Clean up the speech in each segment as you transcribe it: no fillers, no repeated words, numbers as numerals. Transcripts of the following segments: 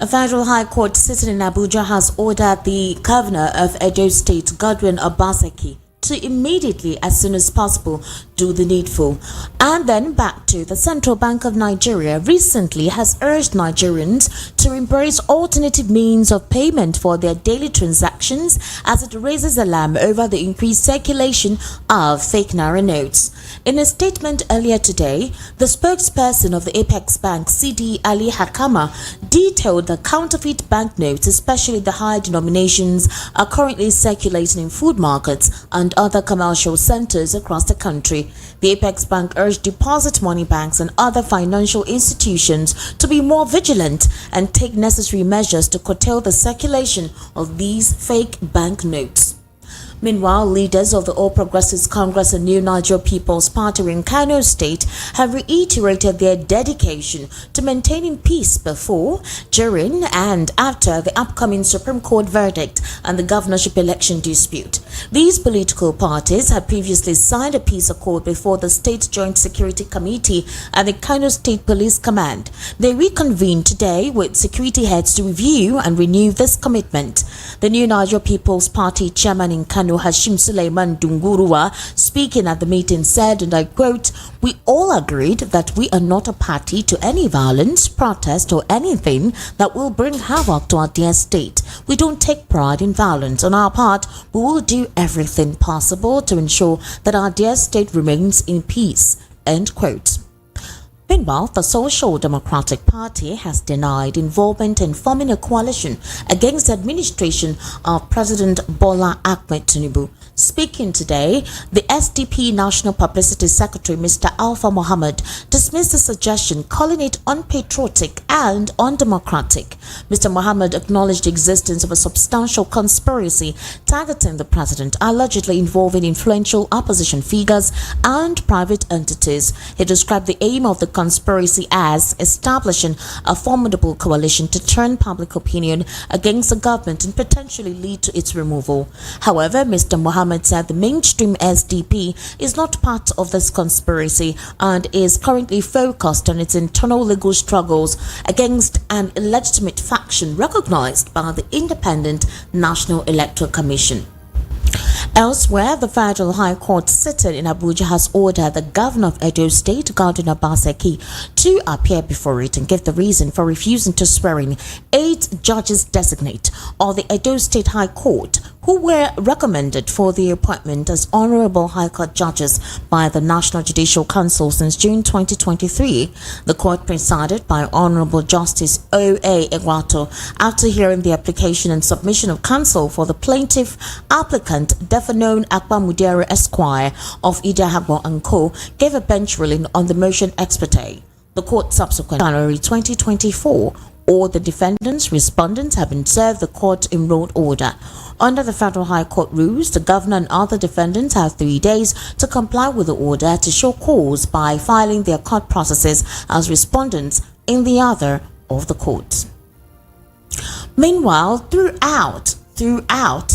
A federal high court sitting in Abuja has ordered the governor of Edo State, Godwin Obaseki, to immediately, as soon as possible, do the needful. And then back to the Central Bank of Nigeria recently has urged Nigerians to embrace alternative means of payment for their daily transactions as it raises alarm over the increased circulation of fake naira notes. In a statement earlier today, the spokesperson of the Apex Bank, CD Ali Hakama, detailed that counterfeit banknotes, especially the high denominations, are currently circulating in food markets and other commercial centers across the country. The Apex Bank urged deposit money banks and other financial institutions to be more vigilant and take necessary measures to curtail the circulation of these fake banknotes. Meanwhile, leaders of the All Progressives Congress and New Niger People's Party in Kano State have reiterated their dedication to maintaining peace before, during, and after the upcoming Supreme Court verdict and the governorship election dispute. These political parties had previously signed a peace accord before the State Joint Security Committee and the Kano State Police Command. They reconvened today with security heads to review and renew this commitment. The New Niger People's Party chairman in Kano, Hashim Suleiman Dunguruwa, speaking at the meeting, said, and I quote, "We all agreed that we are not a party to any violence, protest, or anything that will bring havoc to our dear state. We don't take pride in violence. On our part, we will do everything possible to ensure that our dear state remains in peace." End quote. Meanwhile, the Social Democratic Party has denied involvement in forming a coalition against the administration of President Bola Ahmed Tinubu. Speaking today, the SDP National Publicity Secretary, Mr. Alpha Mohammed, dismissed the suggestion, calling it unpatriotic and undemocratic. Mr. Mohammed acknowledged the existence of a substantial conspiracy targeting the president, allegedly involving influential opposition figures and private entities. He described the aim of the conspiracy as establishing a formidable coalition to turn public opinion against the government and potentially lead to its removal. However, Mr. Mohammed said the mainstream SDP is not part of this conspiracy and is currently focused on its internal legal struggles against an illegitimate faction recognized by the Independent National Electoral Commission. Elsewhere, the Federal High Court sitting in Abuja has ordered the governor of Edo State, Godwin Obaseki, to appear before it and give the reason for refusing to swear in 8 judges designate of the Edo State High Court who were recommended for the appointment as Honorable High Court judges by the National Judicial Council since June 2023. The court presided by Honorable Justice Ijeoma Egwuatu after hearing the application and submission of counsel for the plaintiff applicant Defanon Akpamudere Esquire of Idahagbo & Co. gave a bench ruling on the motion ex parte. The court subsequent January 2024, all the defendants, respondents have been served the court-enrolled order. Under the Federal High Court rules, the governor and other defendants have 3 days to comply with the order to show cause by filing their court processes as respondents in the other of the courts. Meanwhile, throughout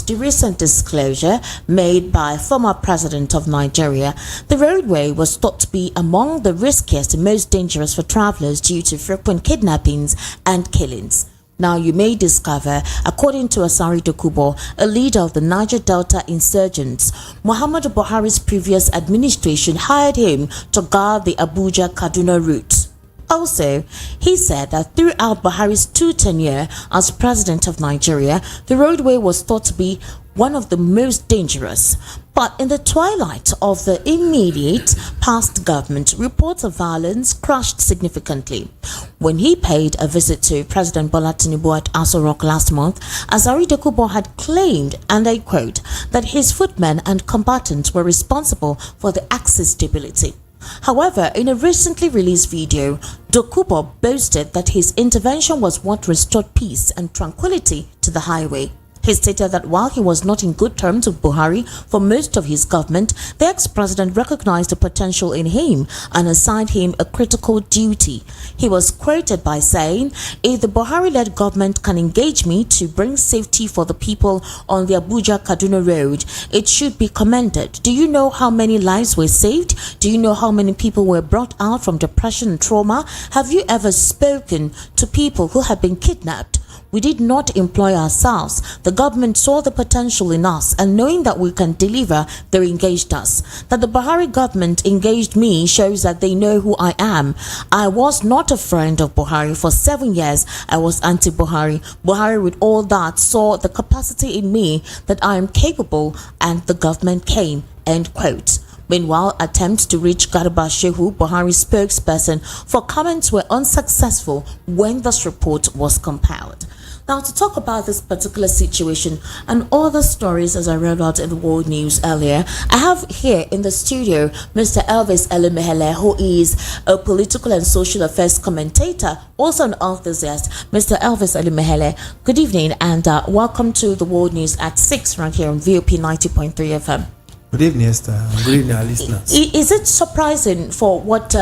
the recent disclosure made by former president of Nigeria, the roadway was thought to be among the riskiest and most dangerous for travelers due to frequent kidnappings and killings. Now you may discover, according to Asari Dokubo, a leader of the Niger Delta insurgents, Muhammadu Buhari's previous administration hired him to guard the Abuja-Kaduna route. Also, he said that throughout Buhari's 2 tenure as president of Nigeria, the roadway was thought to be one of the most dangerous. But in the twilight of the immediate past government, reports of violence crashed significantly. When he paid a visit to President Bola Tinubu at Aso Rock last month, Asari Dokubo had claimed, and I quote, that his footmen and combatants were responsible for the axis stability. However, in a recently released video, Dokubo boasted that his intervention was what restored peace and tranquility to the highway. He stated that while he was not in good terms with Buhari for most of his government, the ex-president recognized the potential in him and assigned him a critical duty. He was quoted by saying, "If the Buhari-led government can engage me to bring safety for the people on the Abuja-Kaduna road, it should be commended. Do you know how many lives were saved? Do you know how many people were brought out from depression and trauma? Have you ever spoken to people who have been kidnapped? We did not employ ourselves. The government saw the potential in us, and knowing that we can deliver, they engaged us. That the Buhari government engaged me shows that they know who I am. I was not a friend of Buhari. For 7 years, I was anti-Buhari. Buhari, with all that, saw the capacity in me that I am capable, and the government came." End quote. Meanwhile, attempts to reach Garba Shehu, Buhari's spokesperson, for comments were unsuccessful when this report was compiled. Now, to talk about this particular situation and other stories as I read out in the world news earlier, I have here in the studio Mr. Elvis Elimehele, who is a political and social affairs commentator, also an enthusiast. Mr. Elvis Elimehele, good evening and welcome to the world news at 6 right here on VOP 90.3 FM. Good evening, Esther. Good evening, our listeners. Is it surprising for what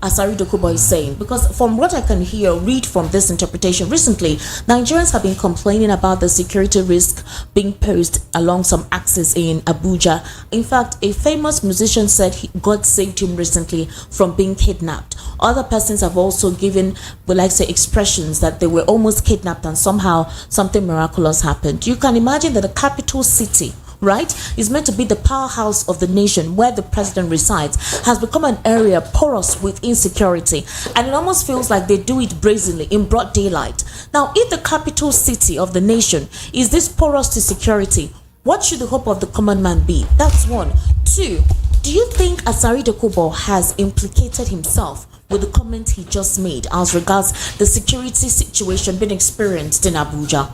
Asari Dokubo is saying? Because from what I can hear, read from this interpretation, recently, Nigerians have been complaining about the security risk being posed along some axes in Abuja. In fact, a famous musician said God saved him recently from being kidnapped. Other persons have also given, expressions that they were almost kidnapped and somehow something miraculous happened. You can imagine that the capital city, right, is meant to be the powerhouse of the nation where the president resides, has become an area porous with insecurity, and it almost feels like they do it brazenly in broad daylight. Now, if the capital city of the nation is this porous to security, what should the hope of the common man be? That's one. Two, do you think Asari Dokubo has implicated himself with the comment he just made as regards the security situation being experienced in Abuja?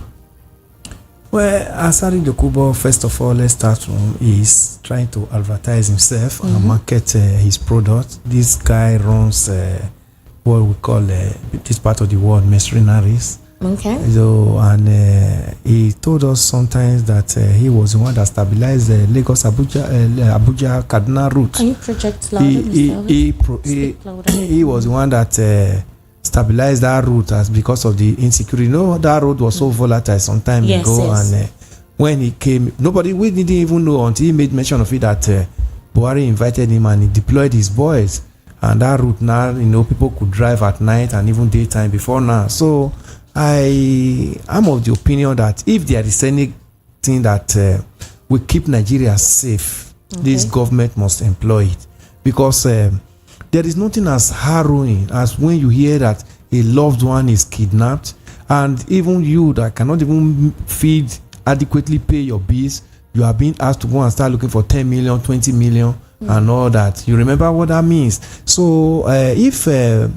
Well, Asari Dokubo, first of all, let's start from, is trying to advertise himself and market his product. This guy runs what we call this part of the world mercenaries. Okay. So, and he told us sometimes that he was the one that stabilized the Lagos Abuja Kaduna route. Can you project louder? He was the one that stabilized that route as because of the insecurity. You know, that road was so volatile some time ago, yes. And when he came, we didn't even know until he made mention of it that Buhari invited him and he deployed his boys, and that route now, people could drive at night and even daytime before now. So I'm of the opinion that if there is anything that will keep Nigeria safe, this government must employ it, because there is nothing as harrowing as when you hear that a loved one is kidnapped, and even you that cannot even adequately pay your bills, you are being asked to go and start looking for 10 million, 20 million, and all that. You remember what that means. So if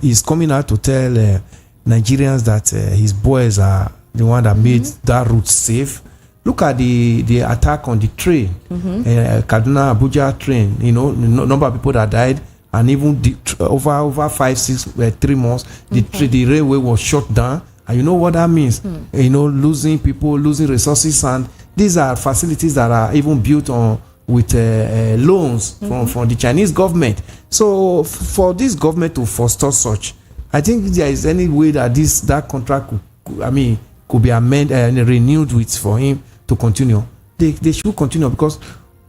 he's coming out to tell Nigerians that his boys are the one that made that route safe, look at the attack on the train, Kaduna Abuja train. The number of people that died. And even over 5, 6, 3 months, the railway was shut down. And you know what that means? Losing people, losing resources, and these are facilities that are even built on with loans from the Chinese government. So for this government to foster such, I think if there is any way that that contract could be amended and renewed for him to continue, they should continue, because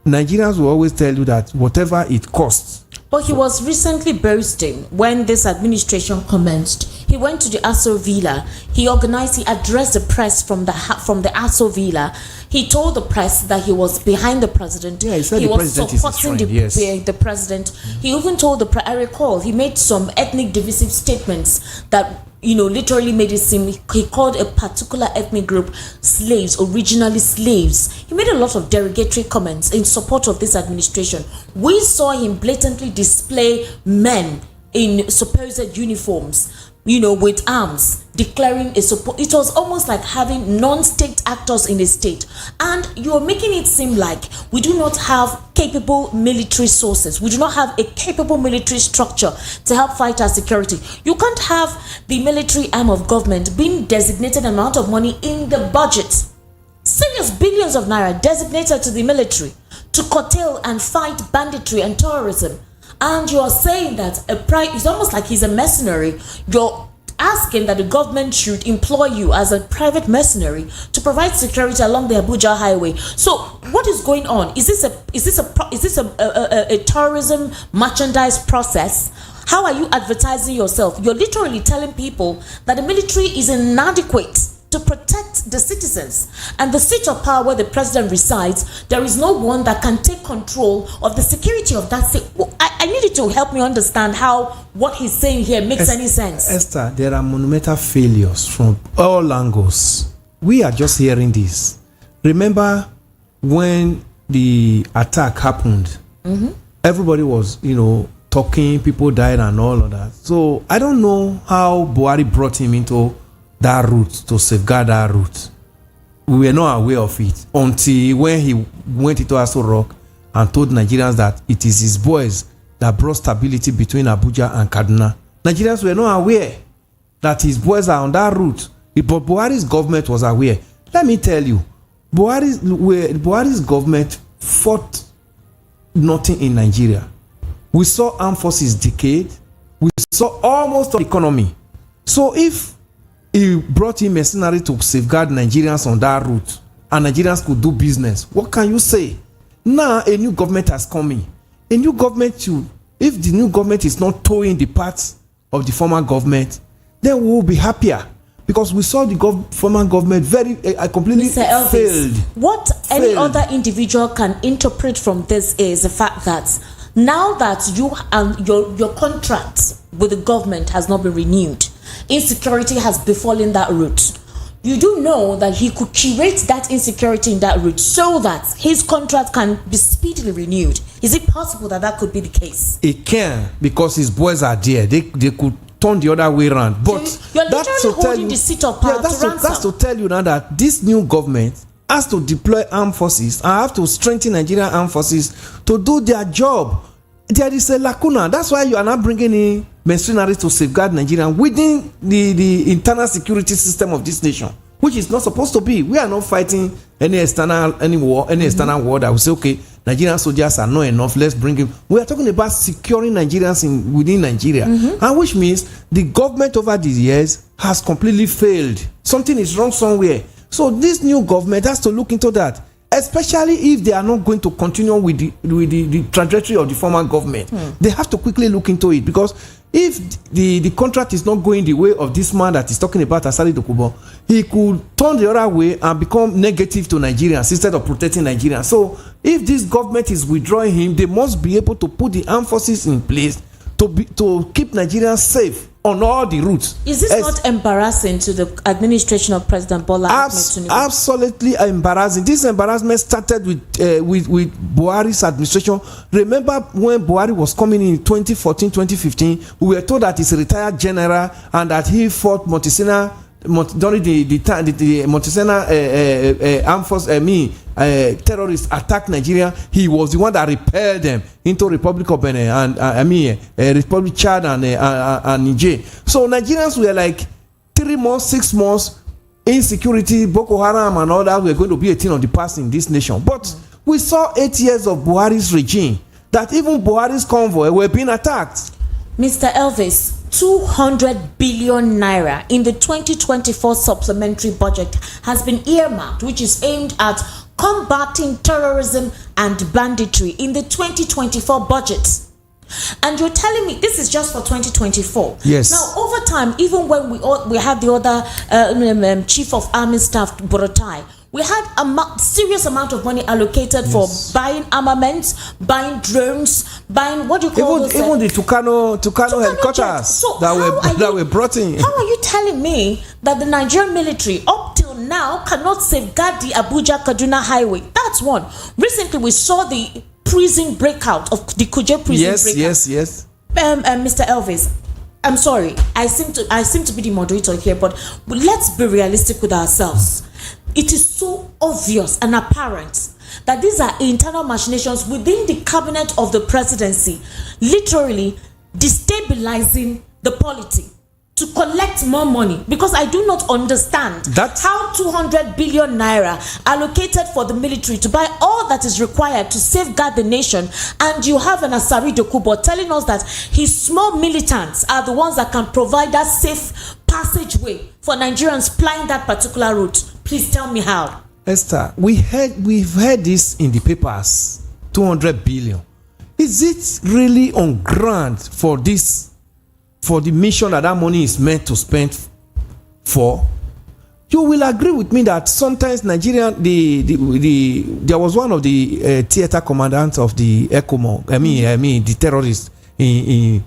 Nigerians will always tell you that whatever it costs. But he was recently boasting when this administration commenced. He went to the Aso Villa. He addressed the press from the Aso Villa. He told the press that he was behind the president. Yeah, he said he the was president supporting the president. He even told the press, I recall, he made some ethnic divisive statements that literally made it seem he called a particular ethnic group slaves, originally slaves. He made a lot of derogatory comments in support of this administration. We saw him blatantly display men in supposed uniforms, with arms, declaring a support. It was almost like having non-state actors in a state. And you're making it seem like we do not have capable military sources. We do not have a capable military structure to help fight our security. You can't have the military arm of government being designated amount of money in the budget serious billions of naira designated to the military to curtail and fight banditry and terrorism. And you are saying that it's almost like he's a mercenary. You're asking that the government should employ you as a private mercenary to provide security along the Abuja highway. So what is going on? Is this a tourism merchandise process? How are you advertising yourself? You're literally telling people that the military is inadequate to protect the citizens, and the seat of power where the president resides, there is no one that can take control of the security of that state. I need you to help me understand how what he's saying here makes any sense. Esther, there are monumental failures from all angles. We are just hearing this. Remember when the attack happened, everybody was, talking, people died and all of that. So I don't know how Buhari brought him into that route to safeguard that route. We were not aware of it until when he went into Aso Rock and told Nigerians that it is his boys that brought stability between Abuja and Kaduna. Nigerians were not aware that his boys are on that route. But Buhari's government was aware. Let me tell you, Buhari's government fought nothing in Nigeria. We saw armed forces decayed. We saw almost the economy. So if he brought in mercenary to safeguard Nigerians on that route, and Nigerians could do business, what can you say? Now a new government has come in. A new government if the new government is not towing the parts of the former government, then we will be happier, because we saw the former government very completely Mr. Elvis, failed. What any other individual can interpret from this is the fact that now that you and your contract with the government has not been renewed, insecurity has befallen that route. You do know that he could curate that insecurity in that route so that his contract can be speedily renewed. Is it possible that that could be the case? It can, because his boys are there. They could turn the other way around. But you're literally holding the seat of power to ransom. That's to tell you now that this new government has to deploy armed forces and have to strengthen Nigerian armed forces to do their job. There is a lacuna. That's why you are not bringing in mercenaries to safeguard Nigeria within the internal security system of this nation, which is not supposed to be. We are not fighting any external war that will say, okay, Nigerian soldiers are not enough, let's bring him. We are talking about securing Nigerians within Nigeria, and which means the government over these years has completely failed. Something is wrong somewhere. So this new government has to look into that, especially if they are not going to continue with the trajectory of the former government. They have to quickly look into it, because if the contract is not going the way of this man that is talking about, Asari Dokubo, he could turn the other way and become negative to Nigerians instead of protecting Nigerians. So if this government is withdrawing him, they must be able to put the armed forces in place to keep Nigerians safe on all the routes. Is this not embarrassing to the administration of President Bola Ahmed Tinubu? Absolutely embarrassing. This embarrassment started with Buhari's administration. Remember when Buhari was coming in 2014, 2015, we were told that he's a retired general and that he fought during the Montesena armed force, terrorists attacked Nigeria. He was the one that repelled them into Republic of Benin and Republic Chad and Niger. So Nigerians were like 3 months, 6 months insecurity, Boko Haram and all that were going to be a thing of the past in this nation. But we saw 8 years of Buhari's regime that even Buhari's convoy were being attacked. Mr. Elvis, 200 billion naira in the 2024 supplementary budget has been earmarked, which is aimed at combating terrorism and banditry in the 2024 budget. And you're telling me this is just for 2024? Yes. Now, over time, even when we had the other Chief of Army Staff, Borotai, we had a serious amount of money allocated for buying armaments, buying drones, buying what do you call those? Even the Tucano helicopters so that were brought in. How are you telling me that the Nigerian military up till now cannot safeguard the Abuja-Kaduna highway? That's one. Recently, we saw the prison breakout of the Kuje prison breakout. Yes. Mr. Elvis, I'm sorry. I seem to be the moderator here, but let's be realistic with ourselves. It is so obvious and apparent that these are internal machinations within the cabinet of the presidency, literally destabilizing the polity to collect more money, because I do not understand how 200 billion naira allocated for the military to buy all that is required to safeguard the nation, and you have an Asari Dokubo telling us that his small militants are the ones that can provide that safe passageway for Nigerians plying that particular route. Please tell me how. Esther, we've heard this in the papers. 200 billion. Is it really on ground for this, for the mission that money is meant to spend for? You will agree with me that sometimes Nigerian, there was one of the theater commandants of the ECOMO, the terrorists in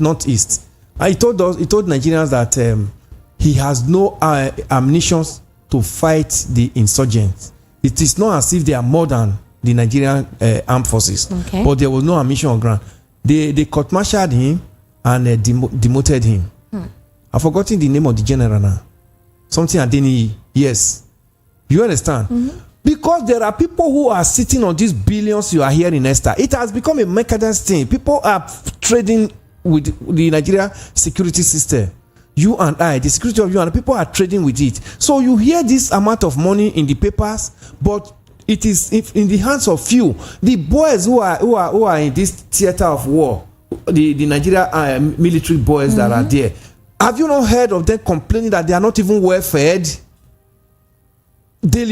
northeast. He told Nigerians that he has no ammunition to fight the insurgents. It is not as if they are more than the Nigerian armed forces, but there was no ammunition on ground. They court-martialed him and demoted him. I've forgotten the name of the general now. Something Adeni. Yes, you understand? Because there are people who are sitting on these billions you are hearing, Esther. It has become a mechanized thing. People are trading with the Nigeria security system. You and I, the security of you and people are trading with it. So you hear this amount of money in the papers, but it is in the hands of few. The boys who are in this theater of war, the Nigeria military boys that are there. Have you not heard of them complaining that they are not even well fed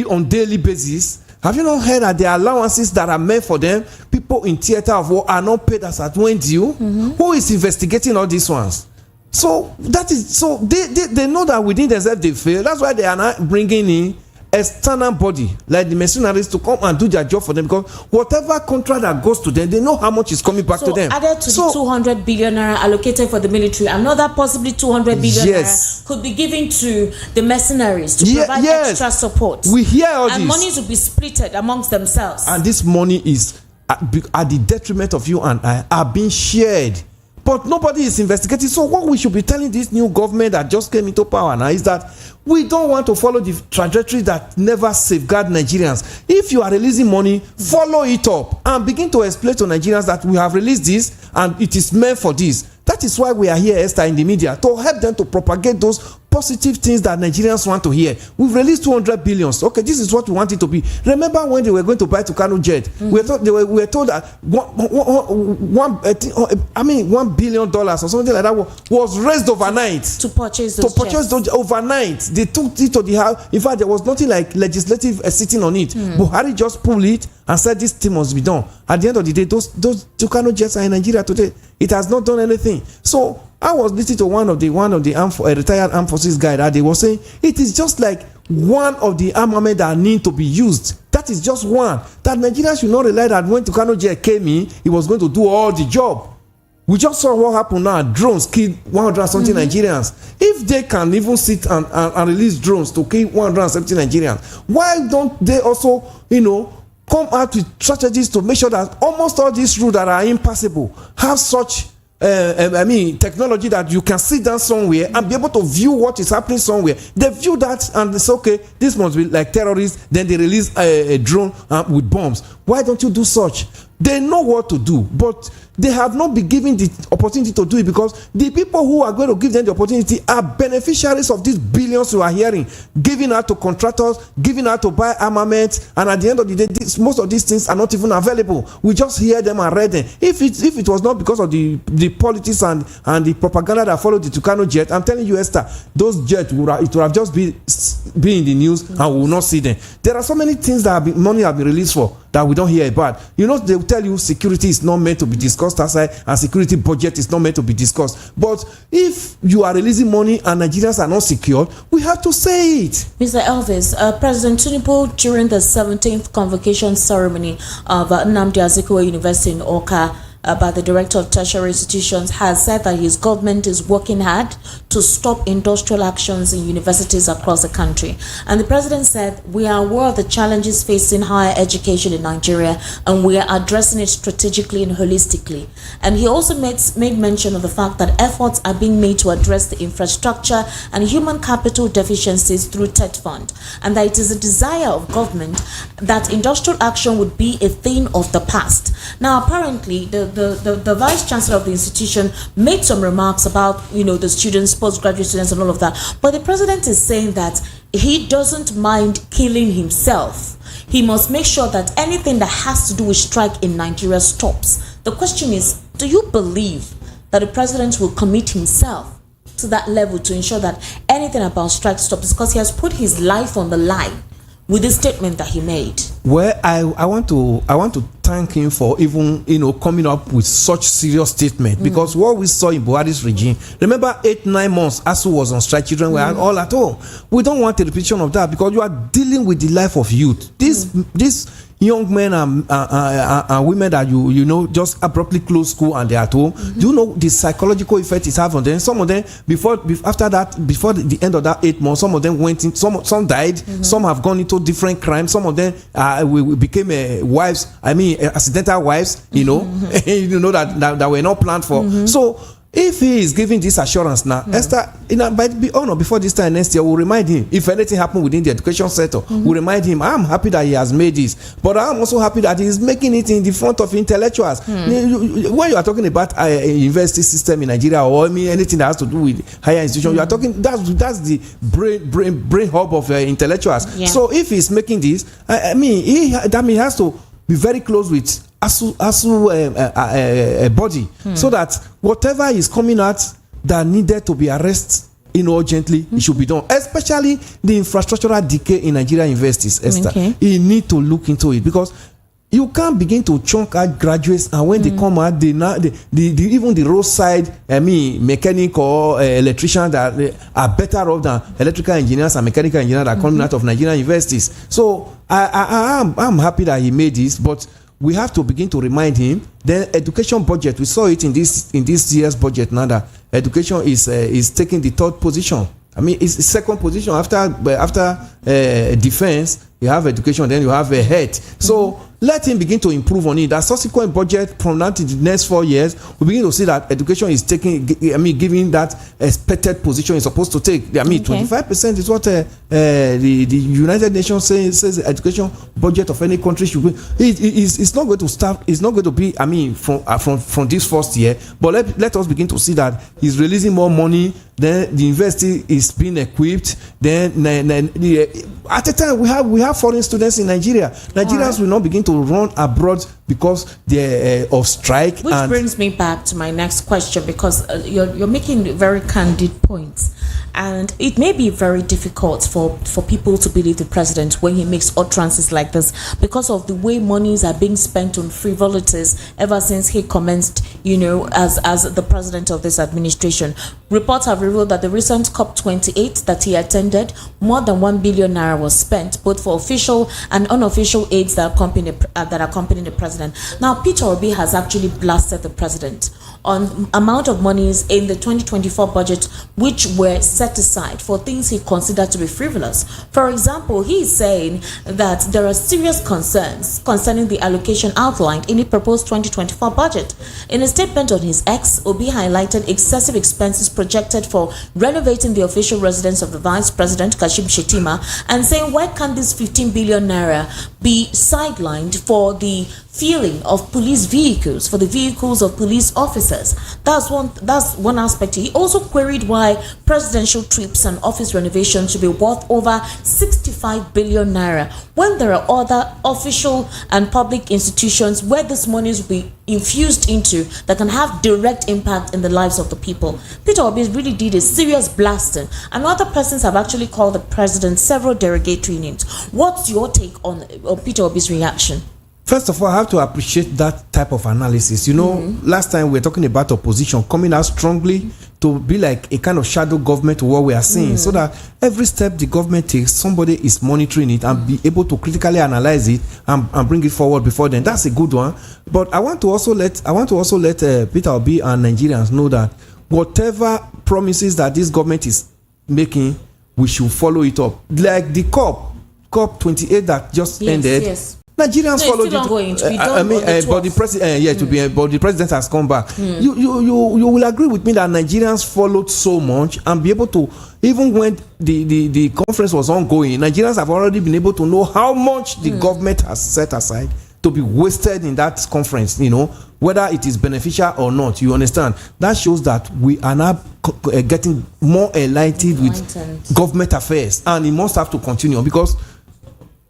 on daily basis? Have you not heard that the allowances that are meant for them, people in theater of war, are not paid as at when due? Who is investigating all these ones? So they know that within themselves they fail. That's why they are not bringing in external body like the mercenaries to come and do their job for them, because whatever contract that goes to them, they know how much is coming back to them. Added to the 200 billion naira allocated for the military, another possibly 200 billion naira could be given to the mercenaries to provide extra support. We hear all this. And monies will be splitted amongst themselves. And this money is at the detriment of you and I are being shared. But nobody is investigating. So what we should be telling this new government that just came into power now is that we don't want to follow the trajectory that never safeguard Nigerians. If you are releasing money, follow it up and begin to explain to Nigerians that we have released this and it is meant for this. That is why we are here, Esther, in the media, to help them to propagate those positive things that Nigerians want to hear. We've released 200 billions. Okay, this is what we want it to be. Remember when they were going to buy Tucano jet? We were told that $1 billion or something like that was raised overnight to purchase those overnight. They took it to the house. In fact, there was nothing like legislative sitting on it. Buhari just pulled it and said this thing must be done. At the end of the day, those Tucano jets are in Nigeria today. It has not done anything. So I was listening to one of the retired armed forces guy that they were saying it is just like one of the armament that need to be used. That is just one. That Nigeria should not rely that when Tucano jet came in, he was going to do all the job. We just saw what happened now. Drones killed 100 something Nigerians. If they can even sit and release drones to kill 170 Nigerians, why don't they also, come out with strategies to make sure that almost all these routes that are impassable have such technology that you can sit down somewhere and be able to view what is happening somewhere. They view that and they say, okay, this must be like terrorists. Then they release a drone with bombs. Why don't you do such? They know what to do, but they have not been given the opportunity to do it, because the people who are going to give them the opportunity are beneficiaries of these billions you are hearing, giving out to contractors, giving out to buy armament, and at the end of the day, most of these things are not even available. We just hear them and read them. If it was not because of the politics and the propaganda that followed the Tucano jet, I'm telling you, Esther, those jets would have just been in the news and we will not see them. There are so many things that money have been released for that we don't hear about. They will tell you security is not meant to be discussed outside and security budget is not meant to be discussed. But if you are releasing money and Nigerians are not secured, we have to say it. Mr. Elvis, President Tinubu, during the 17th convocation ceremony of Nnamdi Azikiwe University in Awka, by the Director of Tertiary Institutions, has said that his government is working hard to stop industrial actions in universities across the country. And the President said, we are aware of the challenges facing higher education in Nigeria, and we are addressing it strategically and holistically. And he also made mention of the fact that efforts are being made to address the infrastructure and human capital deficiencies through TET Fund, and that it is a desire of government that industrial action would be a thing of the past. Now, apparently, the the vice chancellor of the institution made some remarks about, the students, postgraduate students, and all of that. But the president is saying that he doesn't mind killing himself. He must make sure that anything that has to do with strike in Nigeria stops. The question is, do you believe that the president will commit himself to that level to ensure that anything about strike stops? Because he has put his life on the line with the statement that he made. Well, I want to thank him for even coming up with such serious statement, because what we saw in Buhari's regime, remember 8-9 months ASU was on strike, children were all at home. We don't want a repetition of that, because you are dealing with the life of youth. This young men and women that you just abruptly close school and they're at home. Do you know the psychological effect it has on them? Some of them before the end of that 8 months, some of them went in, some died, some have gone into different crimes, some of them we became wives, accidental wives, that were not planned for. So if he is giving this assurance now, Esther, before this time next year, we'll remind him. If anything happened within the education sector, we'll remind him. I'm happy that he has made this, but I'm also happy that he is making it in the front of intellectuals. When you are talking about university system in Nigeria, or anything that has to do with higher institutions, you are talking that's the brain hub of intellectuals. Yeah. So if he's making this, he has to be very close with ASU body, so that whatever is coming out that needed to be arrested urgently, it should be done, especially the infrastructural decay in Nigeria universities. Esther, you need to look into it, because you can't begin to chunk out graduates, and when they come out, even the roadside mechanic or electrician that are better off than electrical engineers and mechanical engineers that are coming out of Nigerian universities. So I'm happy that he made this, but we have to begin to remind him. Then education budget, we saw it in this year's budget now, that education is taking the third position. It's second position after defense. You have education, then you have a health. So let him begin to improve on it. That subsequent budget from now to the next 4 years, we begin to see that education is giving that expected position it's supposed to take. 25% is what the United Nations says the education budget of any country should be. It's not going to start. It's not going to be. From this first year, but let us begin to see that he's releasing more money. Then the university is being equipped. Then at a time we have foreign students in Nigeria. Nigerians will not begin to run abroad because they're of strike. Which brings me back to my next question, because you're making very candid points, and it may be very difficult for people to believe the president when he makes utterances like this, because of the way monies are being spent on frivolities ever since he commenced, as the president of this administration. Reports have revealed that the recent COP28 that he attended, more than 1 billion naira was spent, both for official and unofficial aids that accompany the president. Now, Peter Obi has actually blasted the president on amount of monies in the 2024 budget which were set aside for things he considered to be frivolous. For example, he is saying that there are serious concerns concerning the allocation outlined in the proposed 2024 budget. In a statement on his X, Obi highlighted excessive expenses projected for renovating the official residence of the Vice President, Kashim Shettima, and saying, why can't this 15 billion naira be sidelined for the filling of police vehicles, for the vehicles of police officers? That's one aspect. He also queried why presidential trips and office renovations should be worth over 65 billion naira when there are other official and public institutions where this money will be infused into that can have direct impact in the lives of the people. Peter Obi really did a serious blasting, and other persons have actually called the president several derogatory names. What's your take on Peter Obi's reaction? First of all, I have to appreciate that type of analysis. Last time we were talking about opposition coming out strongly to be like a kind of shadow government to what we are seeing, so that every step the government takes, somebody is monitoring it and be able to critically analyze it and bring it forward before then. That's a good one. But I want to also let Peter Obi and Nigerians know that whatever promises that this government is making, we should follow it up. Like the COP28 that just ended. Yes. Nigerians followed it. But the president has come back. You will agree with me that Nigerians followed so much and be able to, even when the conference was ongoing, Nigerians have already been able to know how much the government has set aside to be wasted in that conference, whether it is beneficial or not. You understand? That shows that we are now getting more enlightened with government affairs, and it must have to continue, because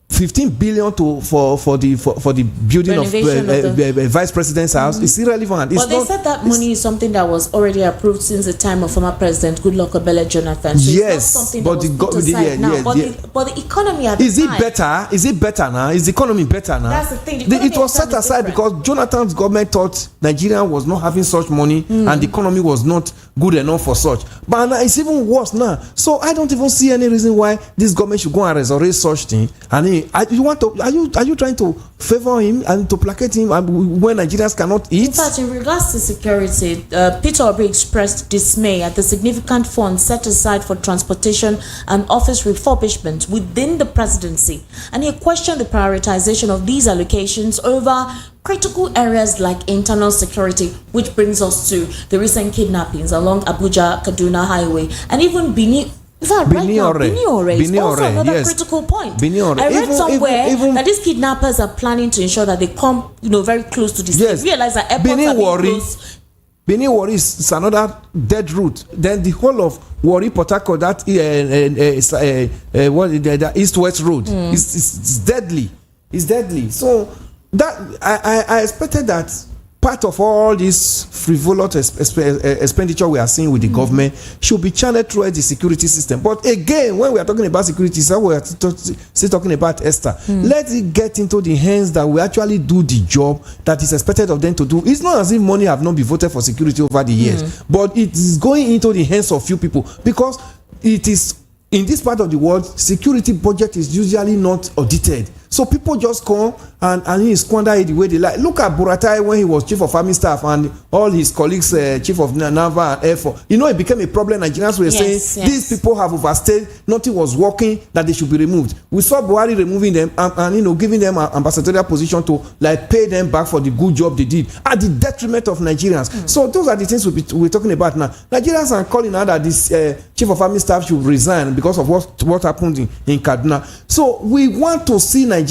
15 billion for the building of the vice president's house is irrelevant. But they said that money is something that was already approved since the time of former President Goodluck Ebele Jonathan. So yes, it's not something but that was put aside now. But the economy at the time, is it better now? Is the economy better now? That's the thing. It was set aside because Jonathan's government thought Nigeria was not having such money and the economy was not good enough for such. But now it's even worse now. So I don't even see any reason wwhy this government should go and resurrect such thing. And are you trying to favor him and to placate him when Nigerians cannot eat? In fact, in regards to security, Peter Obi expressed dismay at the significant funds set aside for transportation and office refurbishment within the presidency, and he questioned the prioritization of these allocations over critical areas like internal security, which brings us to the recent kidnappings along Abuja-Kaduna Highway and even Benin. Is that right now? Biniore is also another critical point. I read somewhere that these kidnappers are planning to ensure that they come, very close to the state. Realize that airports are being close. Benin Warri is another dead route. Then the whole of Warri Port Harcourt, that the east-west road, is deadly. It's deadly. So that I expected that part of all this frivolous expenditure we are seeing with the government should be channeled through the security system. But again, when we are talking about security, so we are still talking about Esther. Let it get into the hands that we actually do the job that is expected of them to do. It's not as if money have not been voted for security over the years, but it is going into the hands of few people, because it is in this part of the world, security budget is usually not audited. So people just come and squander it the way they like. Look at Buratai when he was chief of army staff and all his colleagues, chief of naval and air force. It became a problem. Nigerians were saying these people have overstayed, nothing was working, that they should be removed. We saw Buhari removing them and giving them an ambassadorial position to pay them back for the good job they did at the detriment of Nigerians. So those are the things we're talking about now. Nigerians are calling out that this chief of army staff should resign because of what happened in Kaduna. So we want to see Nigerians,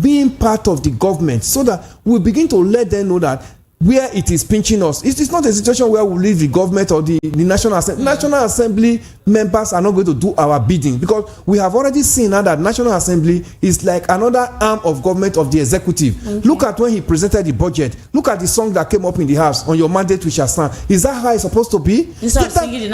being part of the government, so that we begin to let them know that where it is pinching us, it is not a situation where we leave the government or the National Assembly. National Assembly members are not going to do our bidding, because we have already seen now that National Assembly is like another arm of government of the executive. Look at when he presented the budget. Look at the song that came up in the house, "On Your Mandate We Shall Stand." Is that how it's supposed to be? Instead of singing the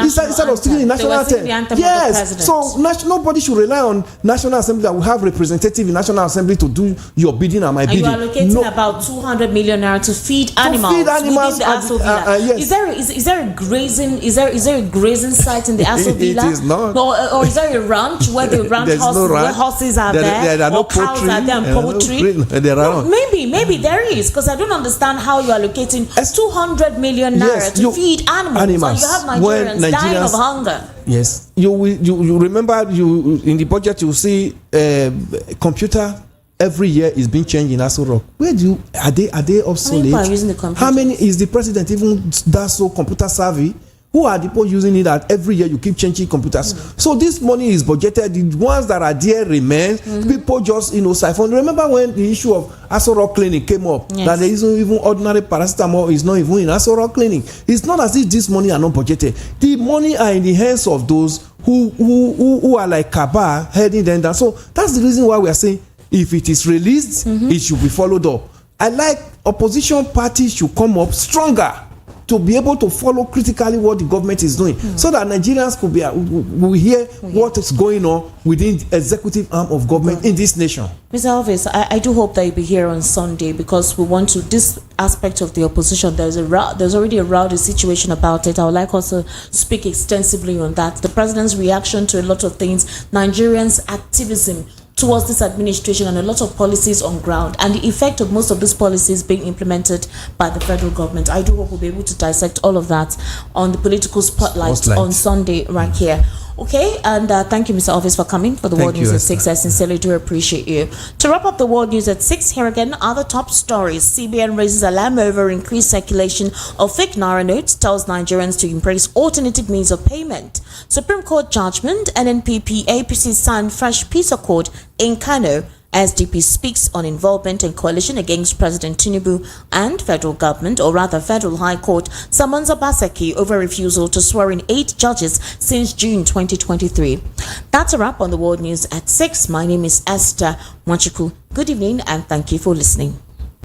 national anthem. Yes. So nobody should rely on National Assembly that will have representative in National Assembly to do your bidding and my bidding. You are allocating about 200 million naira to feed animals. Yes. Is there a grazing site in the Aso Villa? It is not. Or is there a ranch where the horses are there? There are no cows poultry. Are there and poultry? There are not. Maybe there is, because I don't understand how you are allocating 200 million naira to feed animals. And you have Nigerians dying of hunger. Yes, you remember in the budget you see computer every year is being changed in Aso Rock. Are they obsolete? How many people are using the computer? How many is the president even that so computer savvy? Who are the people using it that every year you keep changing computers? So this money is budgeted. The ones that are there remain. People just siphon. Remember when the issue of Aso Rock Clinic came up? Yes. That there isn't even ordinary paracetamol is not even in Aso Rock Clinic. It's not as if this money are not budgeted. The money are in the hands of those who are like Kaba heading them down. So that's the reason why we are saying, if it is released, it should be followed up. I like opposition parties should come up stronger to be able to follow critically what the government is doing, so that Nigerians will hear what is going on within the executive arm of government in this nation. Mr. Elvis, I do hope that you'll be here on Sunday, because we want to, this aspect of the opposition, there's already a rowdy situation about it. I would like us to speak extensively on that. The president's reaction to a lot of things, Nigerians' activism towards this administration, and a lot of policies on ground, and the effect of most of these policies being implemented by the federal government. I do hope we'll be able to dissect all of that on the political spotlight on Sunday right here. Okay, and thank you, Mr. Elvis, for coming for the World News at 6. I sincerely do appreciate you. To wrap up the World News at 6, here again are the top stories. CBN raises alarm over increased circulation of fake Naira notes, tells Nigerians to embrace alternative means of payment. Supreme Court judgment, NNPP APC signed fresh peace accord in Kano, SDP speaks on involvement in coalition against President Tinubu and federal government, or rather Federal High Court, summons Obaseki over refusal to swear in 8 judges since June 2023. That's a wrap on the world news at 6. My name is Esther Mwachiku. Good evening and thank you for listening.